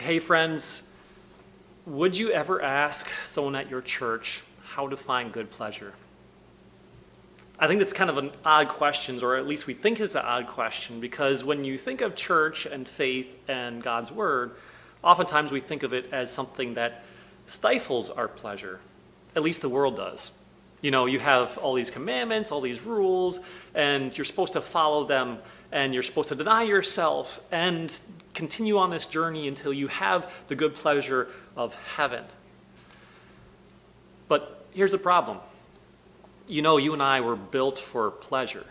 Hey friends, would you ever ask someone at your church how to find good pleasure? I think that's kind of an odd question, or at least we think it's an odd question, because when you think of church and faith and God's Word, oftentimes we think of it as something that stifles our pleasure. At least the world does. You know, you have all these commandments, all these rules, and you're supposed to follow them, and you're supposed to deny yourself and continue on this journey until you have the good pleasure of heaven. But here's the problem. You know, you and I were built for pleasure.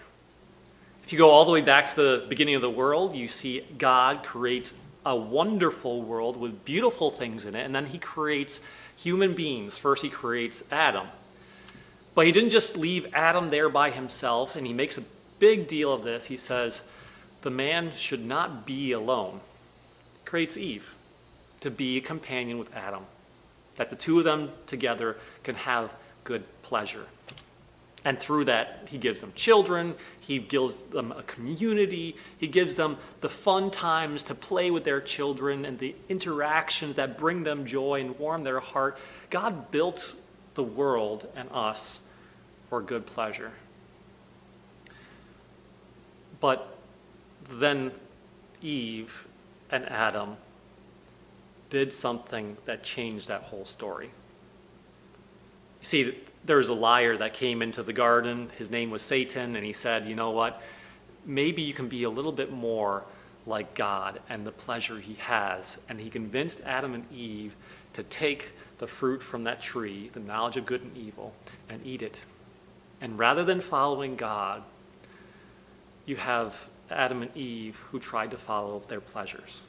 If you go all the way back to the beginning of the world, you see God create a wonderful world with beautiful things in it, and then he creates human beings. First, he creates Adam. But he didn't just leave Adam there by himself, and he makes a big deal of this. He says, the man should not be alone. He creates Eve to be a companion with Adam, that the two of them together can have good pleasure. And through that, he gives them children, he gives them a community, he gives them the fun times to play with their children and the interactions that bring them joy and warm their heart. God built the world and us for good pleasure. But then Eve and Adam did something that changed that whole story. You see, there was a liar that came into the garden. His name was Satan, and he said, you know what? Maybe you can be a little bit more like God and the pleasure he has. And he convinced Adam and Eve to take the fruit from that tree, the knowledge of good and evil, and eat it. And rather than following God, you have Adam and Eve who tried to follow their pleasures.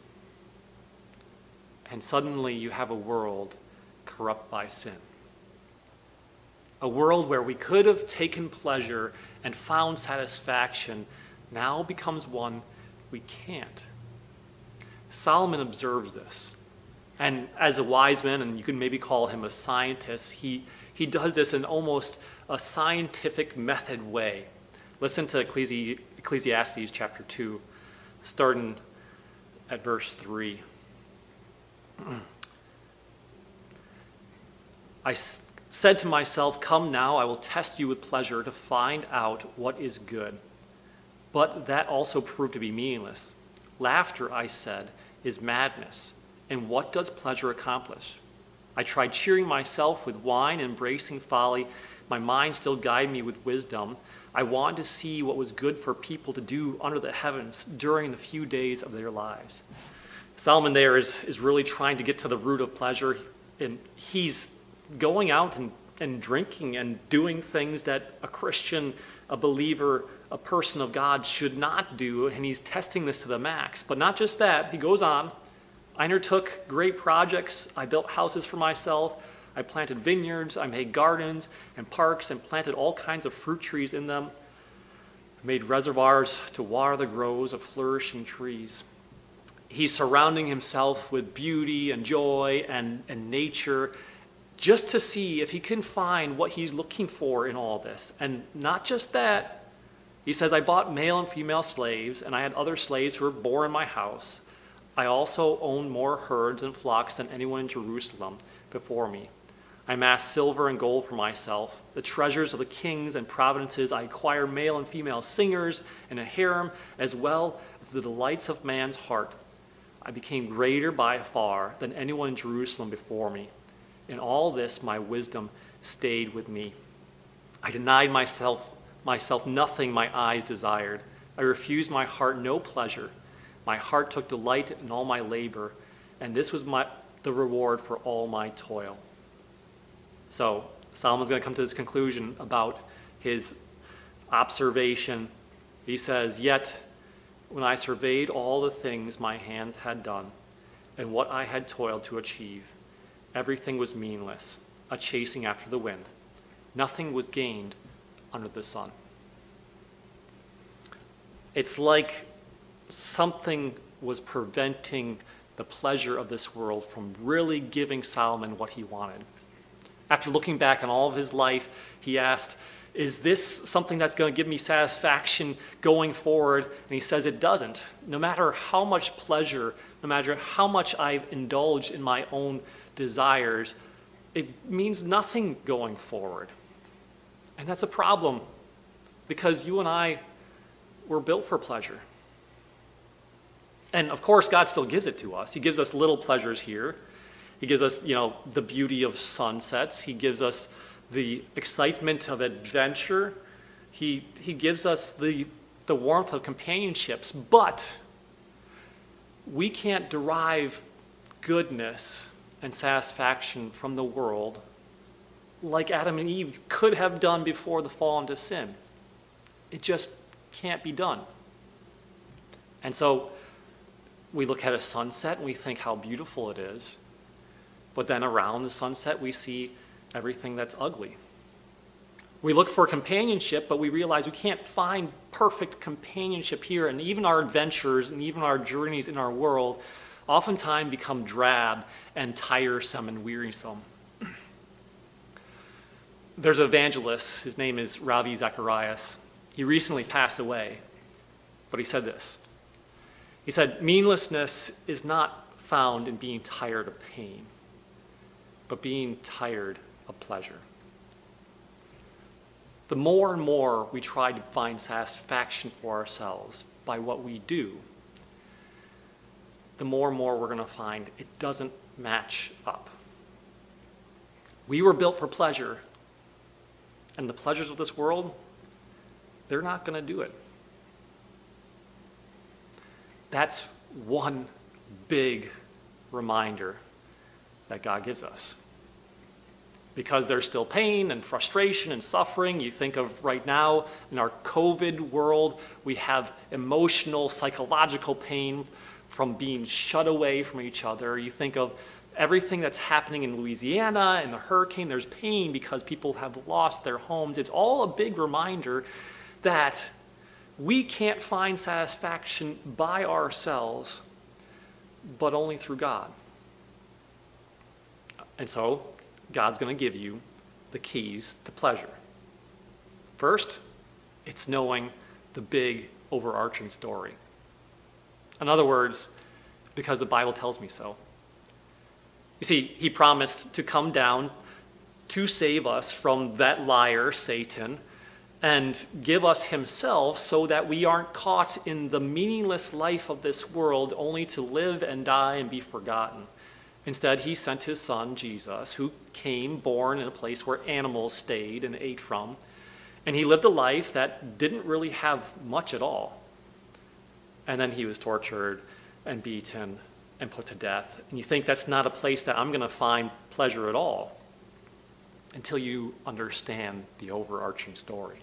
And suddenly you have a world corrupt by sin. A world where we could have taken pleasure and found satisfaction now becomes one we can't. Solomon observes this. And as a wise man, and you can maybe call him a scientist, he does this in almost a scientific method way. Listen to Ecclesiastes chapter 2, starting at verse 3. I said to myself, come now, I will test you with pleasure to find out what is good. But that also proved to be meaningless. Laughter, I said, is madness. And what does pleasure accomplish? I tried cheering myself with wine, embracing folly. My mind still guided me with wisdom. I wanted to see what was good for people to do under the heavens during the few days of their lives. Solomon there is really trying to get to the root of pleasure, and he's going out and drinking and doing things that a Christian, a believer, a person of God should not do, and he's testing this to the max. But not just that, he goes on. I undertook great projects. I built houses for myself. I planted vineyards. I made gardens and parks and planted all kinds of fruit trees in them. I made reservoirs to water the groves of flourishing trees. He's surrounding himself with beauty and joy and nature, just to see if he can find what he's looking for in all this. And not just that, he says, I bought male and female slaves, and I had other slaves who were born in my house. I also owned more herds and flocks than anyone in Jerusalem before me. I amassed silver and gold for myself, the treasures of the kings and provinces. I acquired male and female singers and a harem, as well as the delights of man's heart. I became greater by far than anyone in Jerusalem before me. In all this, my wisdom stayed with me. I denied myself nothing my eyes desired. I refused my heart no pleasure. My heart took delight in all my labor, and this was the reward for all my toil. So Solomon's going to come to this conclusion about his observation. He says, yet when I surveyed all the things my hands had done and what I had toiled to achieve, everything was meaningless, a chasing after the wind. Nothing was gained under the sun. It's like something was preventing the pleasure of this world from really giving Solomon what he wanted. After looking back on all of his life, he asked, Is this something that's going to give me satisfaction going forward? And he says it doesn't. No matter how much pleasure, no matter how much I've indulged in my own desires, it means nothing going forward. And that's a problem, because you and I were built for pleasure. And of course, God still gives it to us. He gives us little pleasures here. He gives us, the beauty of sunsets. He gives us the excitement of adventure. He gives us the warmth of companionships. But we can't derive goodness and satisfaction from the world like Adam and Eve could have done before the fall into sin. It just can't be done. And so we look at a sunset and we think how beautiful it is. But then around the sunset, we see everything that's ugly. We look for companionship, but we realize we can't find perfect companionship here. And even our adventures and even our journeys in our world oftentimes become drab and tiresome and wearisome. There's an evangelist. His name is Ravi Zacharias. He recently passed away, but he said this. He said, "Meaninglessness is not found in being tired of pain, but being tired of pleasure." The more and more we try to find satisfaction for ourselves by what we do, the more and more we're going to find it doesn't match up. We were built for pleasure, and the pleasures of this world, they're not going to do it. That's one big reminder that God gives us. Because there's still pain and frustration and suffering. You think of right now in our COVID world, we have emotional, psychological pain from being shut away from each other. You think of everything that's happening in Louisiana and the hurricane. There's pain because people have lost their homes. It's all a big reminder that we can't find satisfaction by ourselves, but only through God. And so, God's going to give you the keys to pleasure. First, it's knowing the big overarching story. In other words, because the Bible tells me so. You see, he promised to come down to save us from that liar, Satan, and give us himself so that we aren't caught in the meaningless life of this world only to live and die and be forgotten. Instead, he sent his son, Jesus, who came, born in a place where animals stayed and ate from, and he lived a life that didn't really have much at all. And then he was tortured and beaten and put to death. And you think that's not a place that I'm going to find pleasure at all until you understand the overarching story.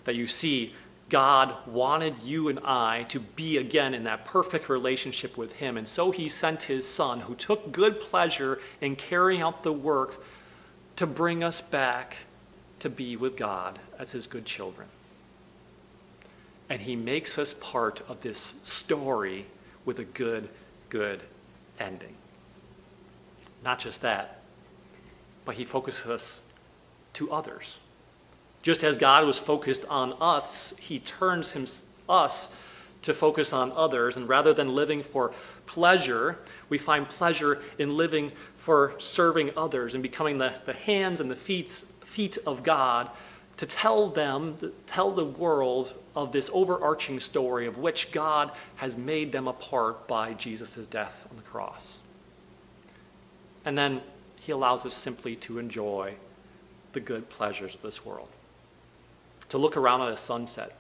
That you see God wanted you and I to be again in that perfect relationship with him. And so he sent his son, who took good pleasure in carrying out the work to bring us back to be with God as his good children. And he makes us part of this story with a good ending. Not just that, but he focuses us to others. Just as God was focused on us, he turns us to focus on others. And rather than living for pleasure, we find pleasure in living for serving others and becoming the hands and the feet of God to tell the world of this overarching story of which God has made them a part by Jesus' death on the cross. And then he allows us simply to enjoy the good pleasures of this world. To look around at a sunset.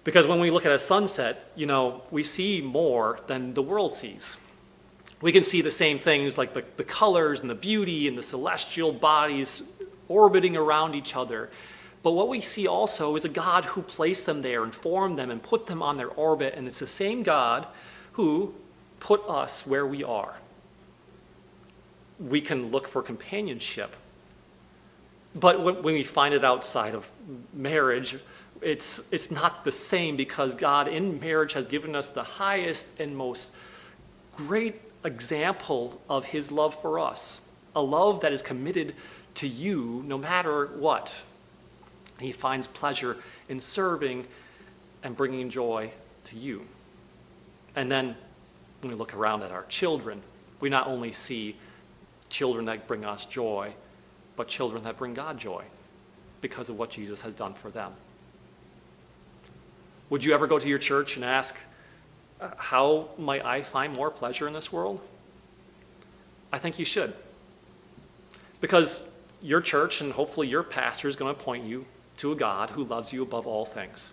Because when we look at a sunset, we see more than the world sees. We can see the same things like the colors and the beauty and the celestial bodies orbiting around each other. But what we see also is a God who placed them there and formed them and put them on their orbit. And it's the same God who put us where we are. We can look for companionship. But when we find it outside of marriage, it's not the same, because God in marriage has given us the highest and most great example of his love for us. A love that is committed to you no matter what. He finds pleasure in serving and bringing joy to you. And then when we look around at our children, we not only see children that bring us joy, but children that bring God joy because of what Jesus has done for them. Would you ever go to your church and ask, how might I find more pleasure in this world? I think you should. Because your church and hopefully your pastor is going to point you to a God who loves you above all things.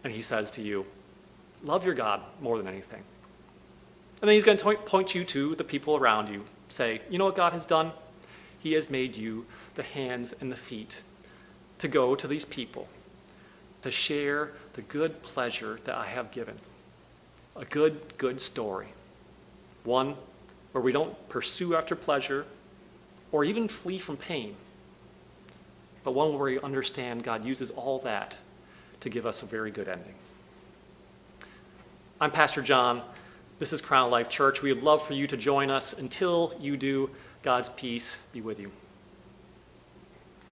And he says to you, love your God more than anything. And then he's going to point you to the people around you. Say, you know what God has done? He has made you the hands and the feet to go to these people, to share the good pleasure that I have given. A good story. One where we don't pursue after pleasure or even flee from pain, but one where we understand God uses all that to give us a very good ending. I'm Pastor John. This is Crown Life Church. We would love for you to join us. Until you do, God's peace be with you.